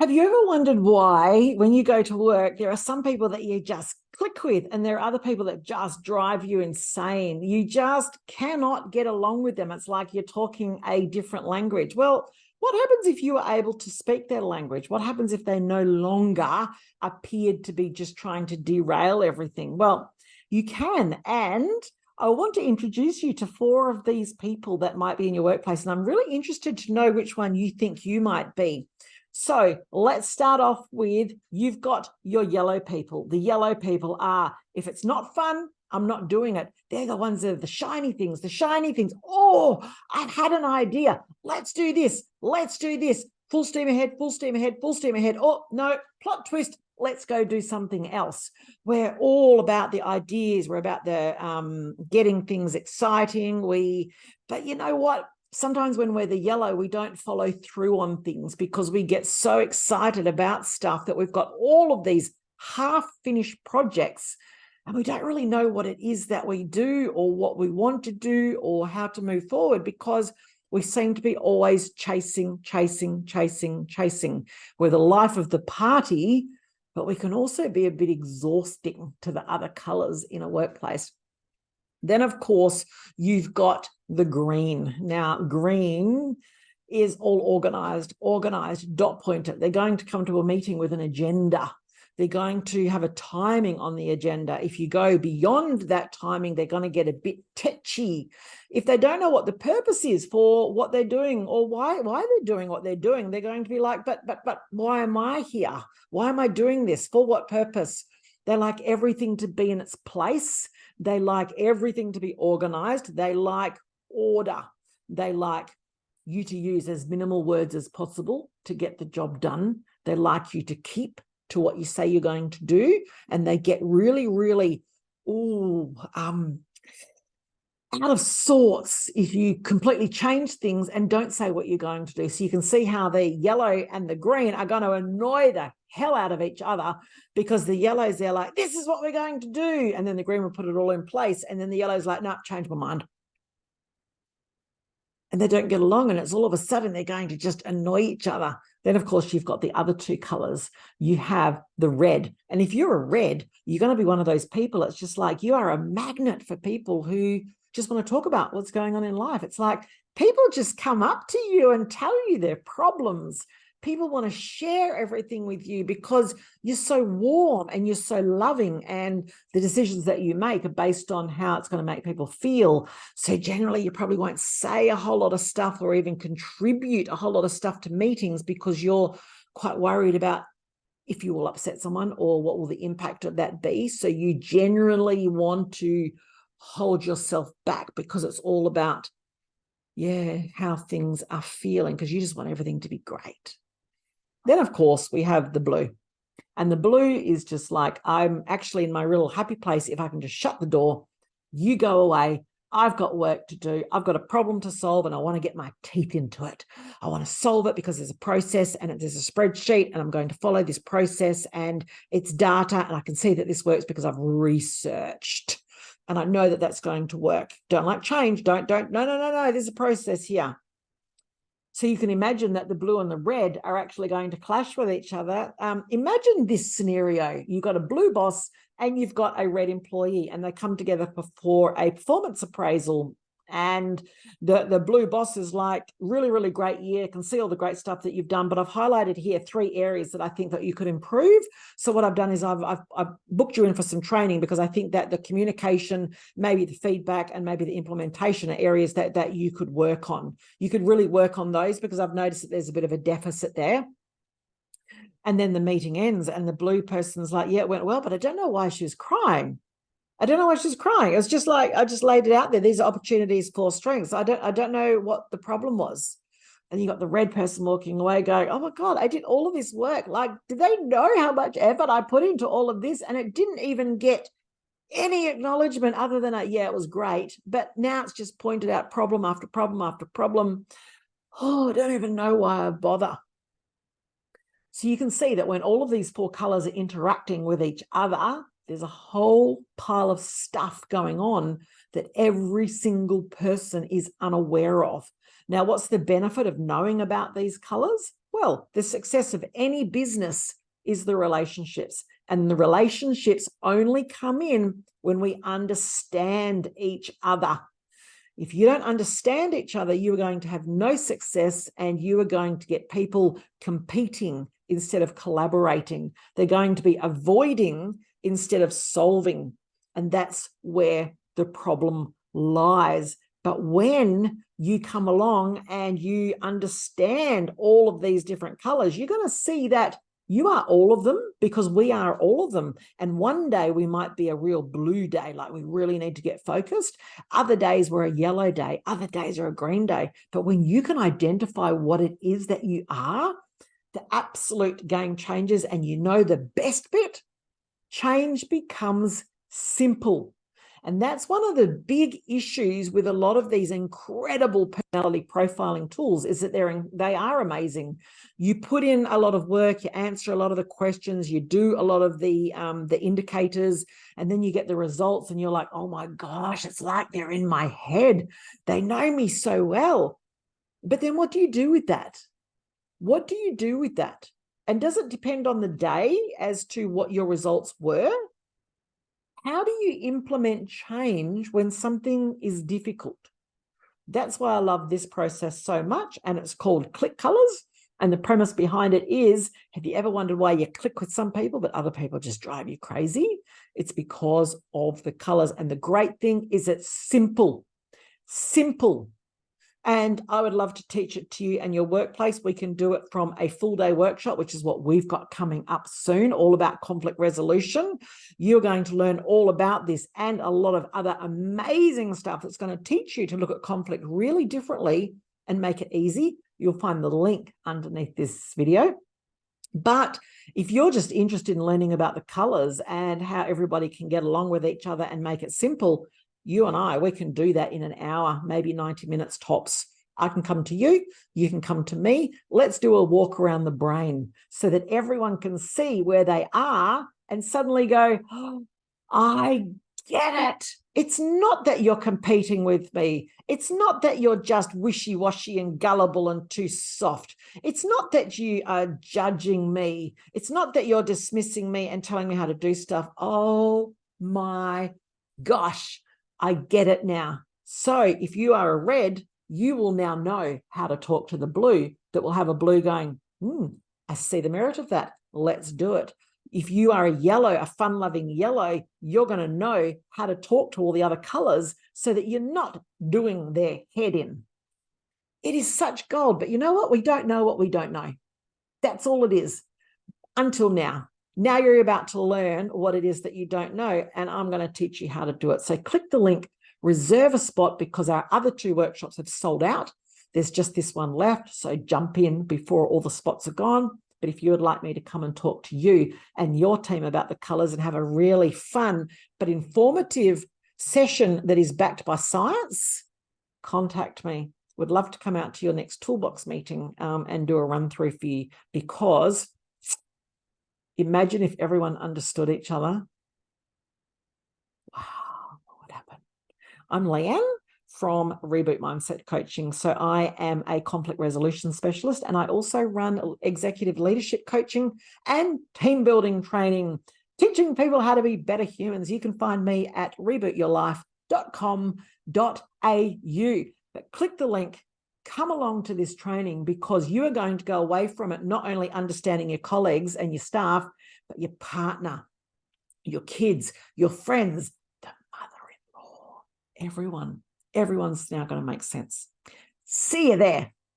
Have you ever wondered why, when you go to work, there are some people that you just click with, and there are other people that just drive you insane? You just cannot get along with them. It's like you're talking a different language. Well, what happens if you are able to speak their language? What happens if they no longer appeared to be just trying to derail everything? Well, you can. And I want to introduce you to 4 of these people that might be in your workplace. And I'm really interested to know which one you think you might be. So let's start off with, you've got your yellow people. The yellow people are, if it's not fun, I'm not doing it. They're the ones that are the shiny things, the shiny things. Oh, I've had an idea. Let's do this. Let's do this. Full steam ahead, full steam ahead, full steam ahead. Oh, no, plot twist. Let's go do something else. We're all about the ideas. We're about the getting things exciting. But you know what? Sometimes when we're the yellow, we don't follow through on things because we get so excited about stuff that we've got all of these half-finished projects and we don't really know what it is that we do or what we want to do or how to move forward, because we seem to be always chasing. We're the life of the party, but we can also be a bit exhausting to the other colors in a workplace. Then, of course, you've got the green. Now, green is all organized, dot pointer. They're going to come to a meeting with an agenda. They're going to have a timing on the agenda. If you go beyond that timing, they're going to get a bit tetchy. If they don't know what the purpose is for what they're doing or why they're doing what they're doing, they're going to be like, but why am I here? Why am I doing this? For what purpose? They like everything to be in its place. They like everything to be organized. They like order. They like you to use as minimal words as possible to get the job done. They like you to keep to what you say you're going to do. And they get really, really, out of sorts if you completely change things and don't say what you're going to do. So you can see how the yellow and the green are going to annoy the hell out of each other, because the yellows, they're like, this is what we're going to do. And then the green will put it all in place. And then the yellow's like, no, change my mind. And they don't get along. And it's all of a sudden they're going to just annoy each other. Then, of course, you've got the other 2 colors. You have the red. And if you're a red, you're going to be one of those people. It's just like you are a magnet for people who just want to talk about what's going on in life. It's like people just come up to you and tell you their problems. People want to share everything with you because you're so warm and you're so loving, and the decisions that you make are based on how it's going to make people feel. So generally, you probably won't say a whole lot of stuff or even contribute a whole lot of stuff to meetings because you're quite worried about if you will upset someone or what will the impact of that be. So you generally want to hold yourself back because it's all about, how things are feeling, because you just want everything to be great. Then, of course, we have the blue. And the blue is just like, I'm actually in my real happy place if I can just shut the door, you go away, I've got work to do, I've got a problem to solve, and I want to get my teeth into it. I want to solve it because there's a process and there's a spreadsheet, and I'm going to follow this process, and it's data, and I can see that this works because I've researched. And I know that that's going to work. Don't like change. No, there's a process here. So you can imagine that the blue and the red are actually going to clash with each other. Imagine this scenario. You've got a blue boss and you've got a red employee, and they come together for a performance appraisal. And the blue boss is like, really, really great year, can see all the great stuff that you've done, but I've highlighted here 3 areas that I think that you could improve. So what I've done is I've booked you in for some training, because I think that the communication, maybe the feedback, and maybe the implementation are areas that you could work on. You could really work on those, because I've noticed that there's a bit of a deficit there. And then the meeting ends and the blue person's like, yeah, it went well, but I don't know why she was crying. I don't know why she's crying. It was just like, I just laid it out there. These are opportunities for strengths. I don't know what the problem was. And you got the red person walking away going, oh my God, I did all of this work. Like, did they know how much effort I put into all of this? And it didn't even get any acknowledgement other than it was great. But now it's just pointed out problem after problem after problem. Oh, I don't even know why I bother. So you can see that when all of these 4 colors are interacting with each other, there's a whole pile of stuff going on that every single person is unaware of. Now, what's the benefit of knowing about these colors? Well, the success of any business is the relationships, and the relationships only come in when we understand each other. If you don't understand each other, you are going to have no success, and you are going to get people competing instead of collaborating. They're going to be avoiding instead of solving. And that's where the problem lies. But when you come along and you understand all of these different colors, you're going to see that you are all of them, because we are all of them. And one day we might be a real blue day, like we really need to get focused. Other days we're a yellow day. Other days are a green day. But when you can identify what it is that you are, the absolute game changes. And you know the best bit, change becomes simple. And that's one of the big issues with a lot of these incredible personality profiling tools, is that they are amazing. You put in a lot of work, you answer a lot of the questions, you do a lot of the indicators, and then you get the results and you're like, oh my gosh, it's like they're in my head. They know me so well. But then what do you do with that? What do you do with that? And does it depend on the day as to what your results were? How do you implement change when something is difficult? That's why I love this process so much. And it's called Click Colors. And the premise behind it is, have you ever wondered why you click with some people, but other people just drive you crazy? It's because of the colors. And the great thing is it's simple. Simple. And I would love to teach it to you and your workplace. We can do it from a full day workshop, which is what we've got coming up soon, all about conflict resolution. You're going to learn all about this and a lot of other amazing stuff that's going to teach you to look at conflict really differently and make it easy. You'll find the link underneath this video. But if you're just interested in learning about the colors and how everybody can get along with each other and make it simple, you and we can do that in an hour, maybe 90 minutes tops. I can come to you, you can come to me. Let's do a walk around the brain so that everyone can see where they are and suddenly go, oh, I get it. It's not that you're competing with me. It's not that you're just wishy-washy and gullible and too soft. It's not that you are judging me. It's not that you're dismissing me and telling me how to do stuff. Oh my gosh. I get it now. So if you are a red, you will now know how to talk to the blue that will have a blue going, I see the merit of that. Let's do it. If you are a yellow, a fun-loving yellow, you're going to know how to talk to all the other colors so that you're not doing their head in. It is such gold, but you know what? We don't know what we don't know. That's all it is until now. Now you're about to learn what it is that you don't know, and I'm going to teach you how to do it. So click the link, reserve a spot, because our other 2 workshops have sold out. There's just this one left, so jump in before all the spots are gone. But if you would like me to come and talk to you and your team about the colors and have a really fun but informative session that is backed by science, contact me. Would love to come out to your next toolbox meeting and do a run through for you, because imagine if everyone understood each other. Wow, what would happen? I'm Leanne from Reboot Mindset Coaching. So I am a conflict resolution specialist, and I also run executive leadership coaching and team building training, teaching people how to be better humans. You can find me at rebootyourlife.com.au. But click the link, come along to this training, because you are going to go away from it not only understanding your colleagues and your staff, but your partner, your kids, your friends, the mother-in-law, everyone. Everyone's now going to make sense. See you there.